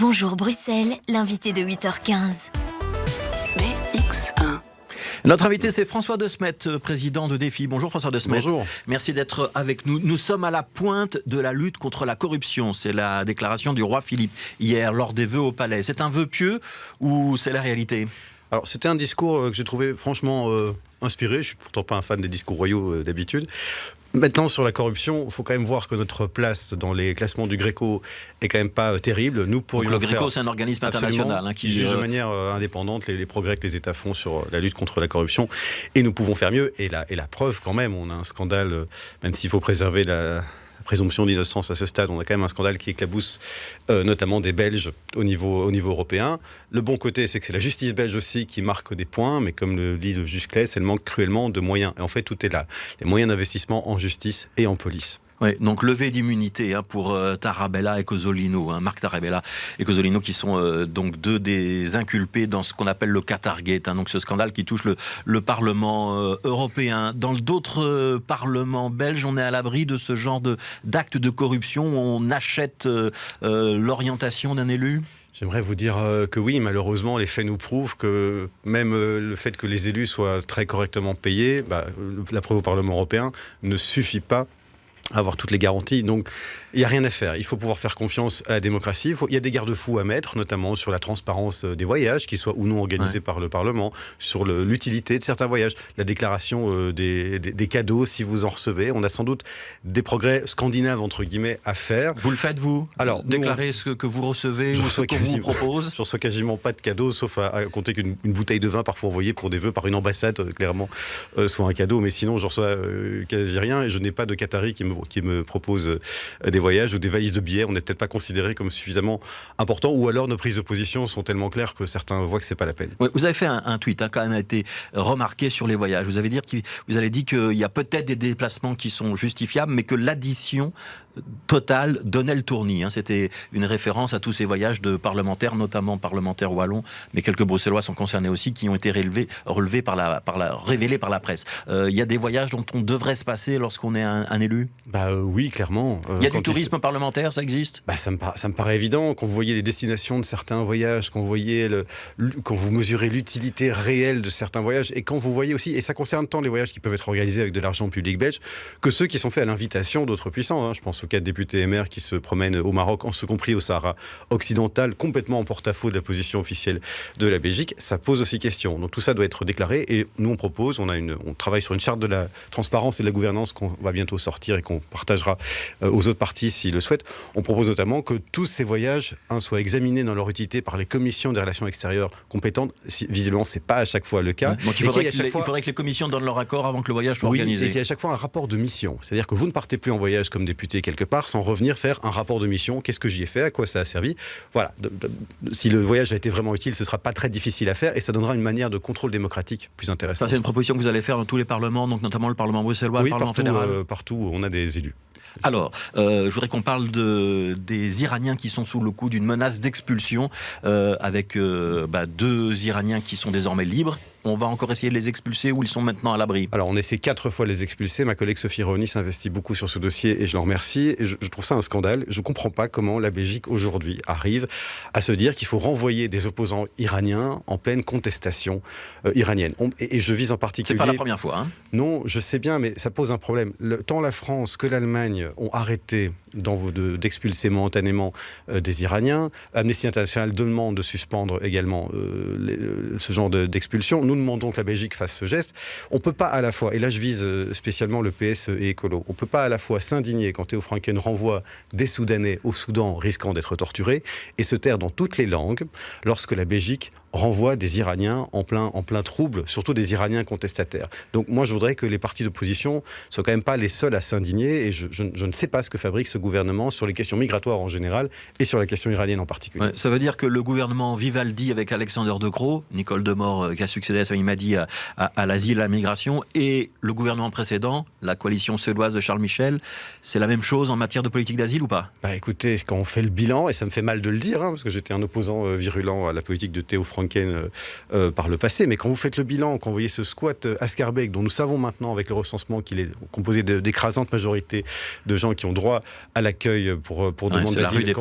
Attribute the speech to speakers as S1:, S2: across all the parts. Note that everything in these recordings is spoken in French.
S1: Bonjour Bruxelles, l'invité de 8h15.
S2: BX1.
S3: Notre invité, c'est François De Smet, président de Défi. Bonjour François De Smet.
S4: Bonjour.
S3: Merci d'être avec nous. Nous sommes à la pointe de la lutte contre la corruption. C'est la déclaration du roi Philippe hier lors des vœux au palais. C'est un vœu pieux ou c'est la réalité ?
S4: Alors, c'était un discours que j'ai trouvé franchement inspiré. Je ne suis pourtant pas un fan des discours royaux d'habitude. Maintenant, sur la corruption, il faut quand même voir que notre place dans les classements du Gréco est quand même pas terrible. Nous pourrions
S3: Donc le Gréco, c'est un organisme international
S4: qui juge de manière indépendante les progrès que les États font sur la lutte contre la corruption. Et nous pouvons faire mieux. Et la preuve, quand même, on a un scandale, même s'il faut préserver la présomption d'innocence à ce stade, on a quand même un scandale qui éclabousse notamment des Belges au niveau européen. Le bon côté, c'est que c'est la justice belge aussi qui marque des points, mais comme le dit le juge Claes, elle manque cruellement de moyens. Et en fait, tout est là. Les moyens d'investissement en justice et en police.
S3: Oui, donc levée d'immunité pour Tarabella et Cozzolino, Marc Tarabella et Cozzolino qui sont donc deux des inculpés dans ce qu'on appelle le Qatargate, donc ce scandale qui touche le Parlement européen. Dans d'autres parlements belges, on est à l'abri de ce genre d'actes de corruption où on achète l'orientation d'un élu ?
S4: J'aimerais vous dire que oui, malheureusement, les faits nous prouvent que même le fait que les élus soient très correctement payés, la preuve au Parlement européen ne suffit pas à avoir toutes les garanties. Donc, il n'y a rien à faire. Il faut pouvoir faire confiance à la démocratie. Il y a des garde-fous à mettre, notamment sur la transparence des voyages, qu'ils soient ou non organisés par le Parlement, sur l'utilité de certains voyages, la déclaration des cadeaux, si vous en recevez. On a sans doute des progrès scandinaves, entre guillemets, à faire.
S3: Vous le faites, vous ? Alors, déclarer ce que vous recevez ou ce qu'on vous propose ?
S4: Je ne reçois quasiment pas de cadeaux, sauf à compter qu'une bouteille de vin, parfois envoyée pour des vœux par une ambassade, clairement, soit un cadeau. Mais sinon, je ne reçois quasi rien et je n'ai pas de Qataris qui me propose des voyages ou des valises de billets. On n'est peut-être pas considéré comme suffisamment important, ou alors nos prises de position sont tellement claires que certains voient que c'est pas la peine.
S3: Oui, vous avez fait un tweet quand même a été remarqué sur les voyages. Vous avez dit qu'il y a peut-être des déplacements qui sont justifiables, mais que l'addition totale donnait le tournis. C'était une référence à tous ces voyages de parlementaires, notamment parlementaires wallons, mais quelques Bruxellois sont concernés aussi, qui ont été révélés par la presse. Il y a des voyages dont on devrait se passer lorsqu'on est un élu ?
S4: Oui, clairement.
S3: Il y a du tourisme parlementaire, ça existe ?
S4: Ça me paraît évident. Quand vous voyez les destinations de certains voyages, quand vous mesurez l'utilité réelle de certains voyages, et quand vous voyez aussi, et ça concerne tant les voyages qui peuvent être organisés avec de l'argent public belge, que ceux qui sont faits à l'invitation d'autres puissances. Je pense aux 4 députés MR qui se promènent au Maroc, en ce compris au Sahara occidental, complètement en porte-à-faux de la position officielle de la Belgique. Ça pose aussi question. Donc tout ça doit être déclaré, et nous on propose, on travaille sur une charte de la transparence et de la gouvernance qu'on va bientôt sortir et qu'on partagera aux autres parties s'ils le souhaitent. On propose notamment que tous ces voyages soient examinés dans leur utilité par les commissions des relations extérieures compétentes. Visiblement, ce n'est pas à chaque fois le cas.
S3: Ouais. Donc il faudrait que les commissions donnent leur accord avant que le voyage soit organisé.
S4: Et qu'il y ait à chaque fois un rapport de mission. C'est-à-dire que vous ne partez plus en voyage comme député quelque part sans revenir faire un rapport de mission. Qu'est-ce que j'y ai fait ? À quoi ça a servi ? Voilà. Si le voyage a été vraiment utile, ce ne sera pas très difficile à faire et ça donnera une manière de contrôle démocratique plus intéressante.
S3: Ça, c'est une proposition que vous allez faire dans tous les parlements, donc notamment le Parlement bruxellois, le Parlement fédéral.
S4: Partout où on a des élus.
S3: Alors, je voudrais qu'on parle des Iraniens qui sont sous le coup d'une menace d'expulsion avec 2 Iraniens qui sont désormais libres. On va encore essayer de les expulser ou ils sont maintenant à l'abri ?
S4: Alors, on essaie 4 fois de les expulser. Ma collègue Sophie Roni s'investit beaucoup sur ce dossier et je l'en remercie. Et je trouve ça un scandale. Je ne comprends pas comment la Belgique, aujourd'hui, arrive à se dire qu'il faut renvoyer des opposants iraniens en pleine contestation iranienne. Et je vise en particulier...
S3: C'est pas la première fois,
S4: Non, je sais bien, mais ça pose un problème. Tant la France que l'Allemagne ont arrêté d'expulser momentanément des Iraniens. Amnesty International demande de suspendre également ce genre d'expulsion. Nous demandons que la Belgique fasse ce geste. On ne peut pas à la fois, et là je vise spécialement le PS et Écolo, on ne peut pas à la fois s'indigner quand Théo Franken renvoie des Soudanais au Soudan risquant d'être torturés et se taire dans toutes les langues lorsque la Belgique renvoie des Iraniens en plein trouble, surtout des Iraniens contestataires. Donc moi je voudrais que les partis d'opposition ne soient quand même pas les seuls à s'indigner et je ne sais pas ce que fabrique ce gouvernement sur les questions migratoires en général et sur la question iranienne en particulier.
S3: Ça veut dire que le gouvernement Vivaldi avec Alexander De Croo, Nicole Demore qui a succédé à Sami Madi à l'asile et à la migration, et le gouvernement précédent, la coalition suédoise de Charles Michel, c'est la même chose en matière de politique d'asile ou pas ?
S4: Écoutez, quand on fait le bilan, et ça me fait mal de le dire, parce que j'étais un opposant virulent à la politique de Théo Franken, Franken par le passé. Mais quand vous faites le bilan, quand vous voyez ce squat à Schaerbeek, dont nous savons maintenant avec le recensement qu'il est composé d'écrasantes majorités de gens qui ont droit à l'accueil pour demande d'asile.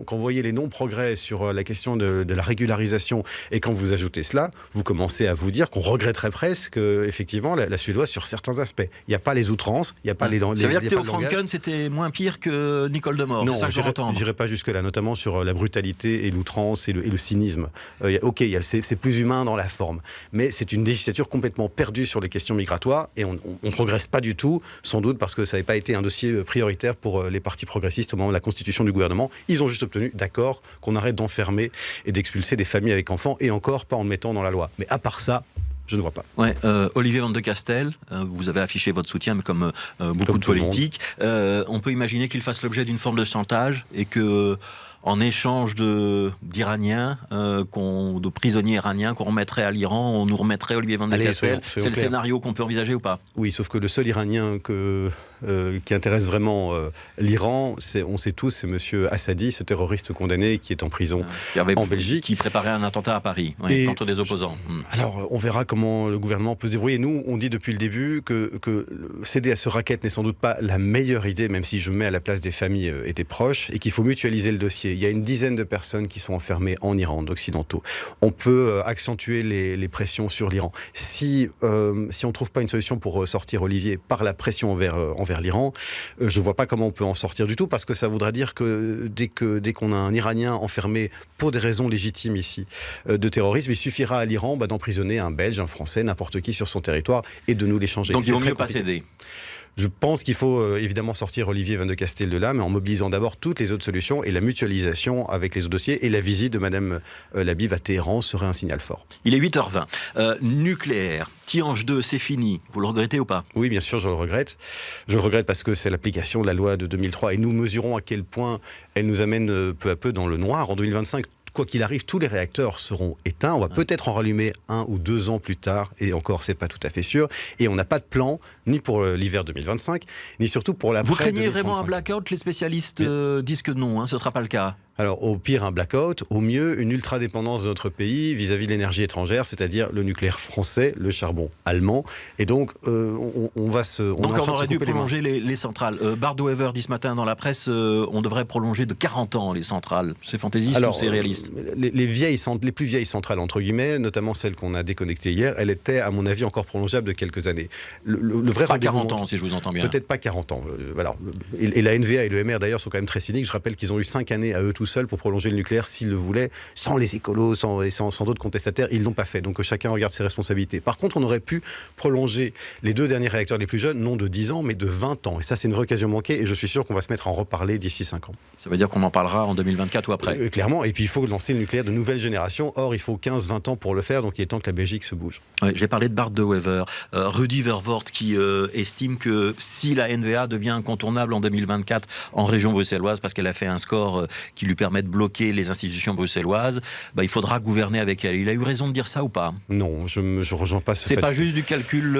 S4: Quand vous voyez les non-progrès sur la question de la régularisation et quand vous ajoutez cela, vous commencez à vous dire qu'on regretterait presque effectivement la suédoise sur certains aspects. Il n'y a pas les outrances, il n'y a pas les...
S3: Ça veut dire que Theo Franken, c'était moins pire que Nicole Demore.
S4: Non,
S3: c'est ça que
S4: je n'irai pas jusque-là, notamment sur la brutalité et l'outrance et le cynisme. C'est plus humain dans la forme, mais c'est une législature complètement perdue sur les questions migratoires et on ne progresse pas du tout, sans doute parce que ça n'avait pas été un dossier prioritaire pour les partis progressistes au moment de la constitution du gouvernement. Ils ont juste obtenu, d'accord, qu'on arrête d'enfermer et d'expulser des familles avec enfants, et encore pas en le mettant dans la loi. Mais à part ça, je ne vois pas.
S3: Ouais, Olivier Van de Castel, vous avez affiché votre soutien, mais comme beaucoup de politiques, on peut imaginer qu'il fasse l'objet d'une forme de chantage et que, en échange d'Iraniens, de prisonniers iraniens qu'on remettrait à l'Iran, on nous remettrait Olivier Van de Castel. C'est le scénario qu'on peut envisager ou pas?
S4: Oui, sauf que le seul Iranien qui intéresse vraiment l'Iran, on sait tous, c'est M. Assadi, ce terroriste condamné qui est en prison en Belgique.
S3: Qui préparait un attentat à Paris, contre des opposants.
S4: Alors, on verra comment le gouvernement peut se débrouiller. Nous, on dit depuis le début que céder à ce racket n'est sans doute pas la meilleure idée, même si je me mets à la place des familles et des proches, et qu'il faut mutualiser le dossier. Il y a une dizaine de personnes qui sont enfermées en Iran, d'occidentaux. On peut accentuer les pressions sur l'Iran. Si on ne trouve pas une solution pour sortir Olivier par la pression envers l'Iran, je ne vois pas comment on peut en sortir du tout, parce que ça voudra dire que dès qu'on a un Iranien enfermé pour des raisons légitimes ici de terrorisme, il suffira à l'Iran d'emprisonner un Belge, un Français, n'importe qui sur son territoire et de nous l'échanger.
S3: Donc il vaut mieux pas céder.
S4: Je pense qu'il faut évidemment sortir Olivier Van de Castel de là, mais en mobilisant d'abord toutes les autres solutions, et la mutualisation avec les autres dossiers, et la visite de Madame Labib à Téhéran serait un signal fort.
S3: Il est 8h20. Nucléaire, Tihange 2, c'est fini. Vous le regrettez ou pas?
S4: Oui, bien sûr, je le regrette. Je le regrette parce que c'est l'application de la loi de 2003, et nous mesurons à quel point elle nous amène peu à peu dans le noir. En 2025, quoi qu'il arrive, tous les réacteurs seront éteints. On va peut-être en rallumer 1 ou 2 ans plus tard, et encore, c'est pas tout à fait sûr. Et on n'a pas de plan, ni pour l'hiver 2025, ni surtout pour l'après 2035.
S3: Vous craignez vraiment un blackout? Les spécialistes disent que non, ce ne sera pas le cas.
S4: Alors, au pire, un blackout, au mieux, une ultra-dépendance de notre pays vis-à-vis de l'énergie étrangère, c'est-à-dire le nucléaire français, le charbon allemand. Et donc, on aurait
S3: dû prolonger les centrales. Bart de Wever dit ce matin dans la presse, on devrait prolonger de 40 ans les centrales. C'est fantaisiste ou c'est réaliste?
S4: Les plus vieilles centrales, entre guillemets, notamment celles qu'on a déconnectées hier, elles étaient, à mon avis, encore prolongeables de quelques années. Le vrai
S3: pas 40 ans, si je vous entends bien.
S4: Peut-être pas 40 ans. Voilà. Et la NVA et le MR, d'ailleurs, sont quand même très cyniques. Je rappelle qu'ils ont eu 5 années à eux tous seuls pour prolonger le nucléaire s'ils le voulaient, sans les écolos, sans d'autres contestataires. Ils ne l'ont pas fait. Donc chacun regarde ses responsabilités. Par contre, on aurait pu prolonger les 2 derniers réacteurs les plus jeunes, non de 10 ans, mais de 20 ans. Et ça, c'est une vraie occasion manquée. Et je suis sûr qu'on va se mettre à en reparler d'ici 5 ans.
S3: Ça veut dire qu'on en parlera en 2024 ou après?
S4: Clairement. Et puis, il faut lancer le nucléaire de nouvelle génération. Or, il faut 15-20 ans pour le faire. Donc, il est temps que la Belgique se bouge.
S3: Ouais, j'ai parlé de Bart de Wever. Rudy Vervoort qui estime que si la NVA devient incontournable en 2024 en région bruxelloise, parce qu'elle a fait un score qui lui permet de bloquer les institutions bruxelloises, il faudra gouverner avec elle. Il a eu raison de dire ça ou pas?
S4: Non, je ne rejoins pas ce fait.
S3: C'est pas juste du calcul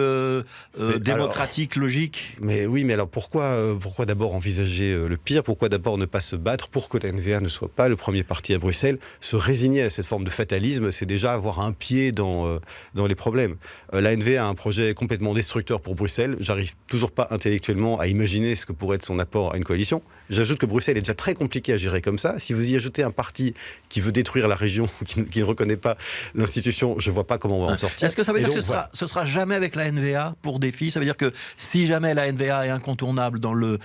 S3: démocratique, logique?
S4: Mais oui, mais alors pourquoi d'abord envisager le pire? Pourquoi d'abord ne pas se battre pour que la NVA ne soit pas le premier parti à Bruxelles? Se résigner à cette forme de fatalisme, c'est déjà avoir un pied dans les problèmes. La NVA a un projet complètement destructeur pour Bruxelles. J'arrive toujours pas intellectuellement à imaginer ce que pourrait être son apport à une coalition. J'ajoute que Bruxelles est déjà très compliqué à gérer comme ça. Si vous y ajoutez un parti qui veut détruire la région, qui ne reconnaît pas l'institution, je ne vois pas comment on va en sortir.
S3: Est-ce que ça veut dire que ce sera jamais avec la NVA pour défi? Ça veut dire que si jamais la NVA est incontournable dans le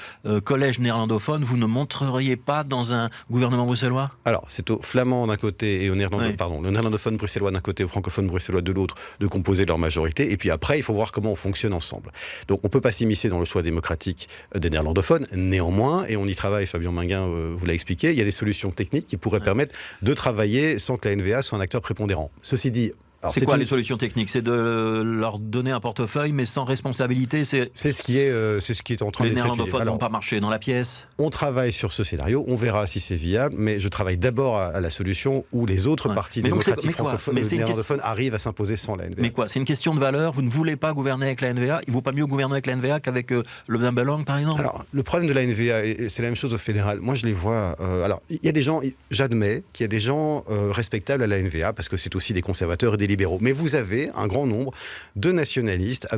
S3: collège néerlandophone, vous ne montreriez pas dans un gouvernement bruxellois? Alors,
S4: c'est aux flamands d'un côté et au le néerlandophone bruxellois d'un côté, au francophone bruxellois de l'autre, de composer leur majorité. Et puis après, il faut voir comment on fonctionne ensemble. Donc, on ne peut pas s'immiscer dans le choix démocratique des néerlandophones. Néanmoins, et on y travaille, Fabien Minguin vous l'a expliqué, il y a des solutions techniques qui pourraient permettre de travailler sans que la NVA soit un acteur prépondérant. Ceci dit, Alors,
S3: C'est quoi les solutions techniques? C'est de leur donner un portefeuille, mais sans responsabilité.
S4: C'est ce qui est en train d'être étudié.
S3: Les néerlandophones n'ont pas marché dans la pièce.
S4: On travaille sur ce scénario, on verra si c'est viable, mais je travaille d'abord à la solution où les autres partis démocratiques francophones néerlandophones arrivent à s'imposer sans la NVA.
S3: Mais quoi? C'est une question de valeur? Vous ne voulez pas gouverner avec la NVA? Il ne vaut pas mieux gouverner avec la NVA qu'avec le Benbelang, par exemple?
S4: Alors, le problème de la NVA, et c'est la même chose au fédéral, moi je les vois... alors, il y a des gens, j'admets qu'il y a des gens respectables à la NVA, parce que c'est aussi des conservateurs et des libéraux. Mais vous avez un grand nombre de nationalistes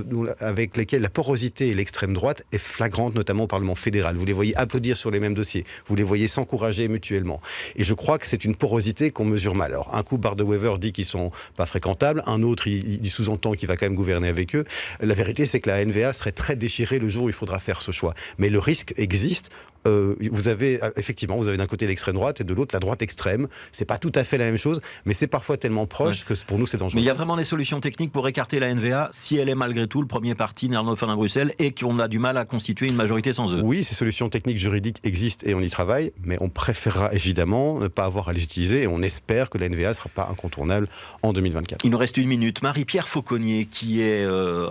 S4: avec lesquels la porosité et l'extrême droite est flagrante, notamment au Parlement fédéral. Vous les voyez applaudir sur les mêmes dossiers. Vous les voyez s'encourager mutuellement. Et je crois que c'est une porosité qu'on mesure mal. Alors, un coup, Bardewever dit qu'ils sont pas fréquentables. Un autre, il sous-entend qu'il va quand même gouverner avec eux. La vérité, c'est que la NVA serait très déchirée le jour où il faudra faire ce choix. Mais le risque existe. Vous avez d'un côté l'extrême droite et de l'autre la droite extrême. C'est pas tout à fait la même chose, mais c'est parfois tellement proche que pour nous c'est dangereux.
S3: Mais il y a vraiment des solutions techniques pour écarter la NVA si elle est malgré tout le premier parti néerlandophone à Bruxelles et qu'on a du mal à constituer une majorité sans eux.
S4: Oui, ces solutions techniques juridiques existent et on y travaille, mais on préférera évidemment ne pas avoir à les utiliser et on espère que la NVA ne sera pas incontournable en 2024.
S3: Il nous reste 1 minute. Marie-Pierre Fauconnier qui est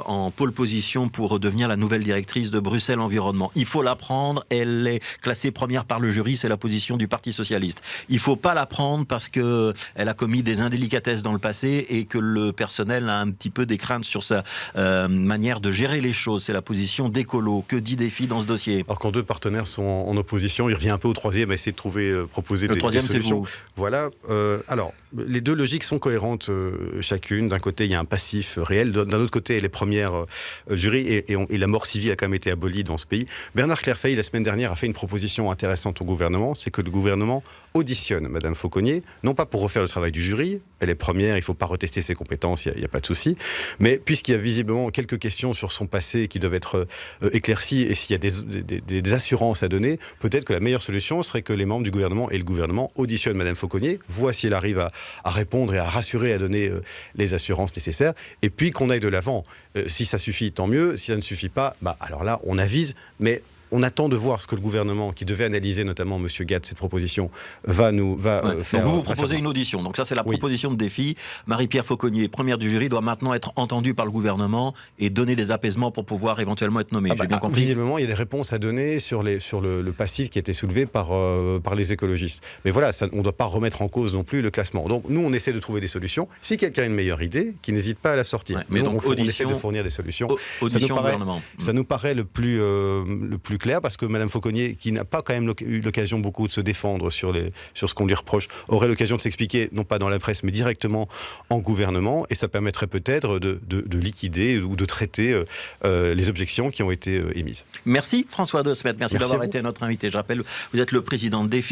S3: en pole position pour devenir la nouvelle directrice de Bruxelles Environnement. Il faut la prendre, elle est classée première par le jury, c'est la position du Parti Socialiste. Il ne faut pas la prendre parce qu'elle a commis des indélicatesses dans le passé et que le personnel a un petit peu des craintes sur sa manière de gérer les choses. C'est la position d'Écolo. Que dit Défi dans ce dossier?
S4: Alors quand deux partenaires sont en opposition, il revient un peu au troisième à essayer de trouver, proposer des solutions. Le troisième, c'est vous. Voilà. Alors, les deux logiques sont cohérentes chacune. D'un côté, il y a un passif réel. D'un autre côté, les premières jurys et la mort civile a quand même été abolie dans ce pays. Bernard Clairfeuille, la semaine dernière, a fait une proposition intéressante au gouvernement, c'est que le gouvernement auditionne Madame Fauconnier, non pas pour refaire le travail du jury, elle est première, il ne faut pas retester ses compétences, il n'y a pas de souci, mais puisqu'il y a visiblement quelques questions sur son passé qui doivent être éclaircies et s'il y a des assurances à donner, peut-être que la meilleure solution serait que les membres du gouvernement et le gouvernement auditionnent Madame Fauconnier, voient si elle arrive à répondre et à rassurer, à donner les assurances nécessaires, et puis qu'on aille de l'avant. Si ça suffit, tant mieux, si ça ne suffit pas, alors là, on avise, mais on attend de voir ce que le gouvernement, qui devait analyser notamment M. Gatt, cette proposition, va faire.
S3: Donc vous proposez une audition. Donc ça, c'est la proposition de Défi. Marie-Pierre Fauconnier, première du jury, doit maintenant être entendue par le gouvernement et donner des apaisements pour pouvoir éventuellement être nommée. J'ai bien compris.
S4: Visiblement, il y a des réponses à donner sur le passif qui a été soulevé par les écologistes. Mais voilà, on ne doit pas remettre en cause non plus le classement. Donc nous, on essaie de trouver des solutions. Si quelqu'un a une meilleure idée, qu'il n'hésite pas à la sortir.
S3: Mais
S4: nous,
S3: donc
S4: on essaie de fournir des solutions.
S3: Audition au gouvernement.
S4: Ça nous paraît le plus clair, parce que Mme Fauconnier, qui n'a pas quand même eu l'occasion beaucoup de se défendre sur ce qu'on lui reproche, aurait l'occasion de s'expliquer, non pas dans la presse, mais directement en gouvernement, et ça permettrait peut-être de liquider ou de traiter les objections qui ont été émises.
S3: Merci François De Smet, merci d'avoir été notre invité. Je rappelle, vous êtes le président de Défi.